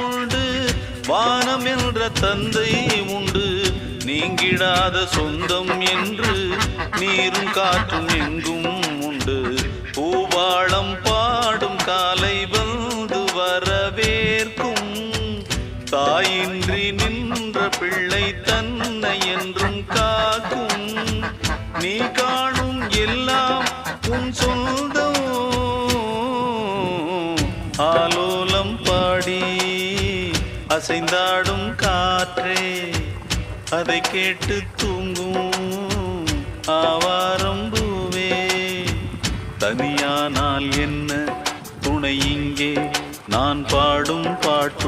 உண்டு, வானம் என்ற தந்தை உண்டு, நீங்கிடாத சொந்தம் என்று நீரும் காற்றும் எங்கும் உண்டு. பூவாளம் பாடும் காலை வந்து வரவேற்கும், தாயின்றி நின்ற பிள்ளை தன்னை என்றும் காக்கும். நீ காணும் எல்லாம் உன் சொந்தம், ஆலோலம் பாடி அசைந்தாடும் காற்றே அதை கேட்டு தூங்கும் ஆவாரம் பூவே. தனியானால் என்ன துணை இங்கே, நான் பாடும் பாட்டு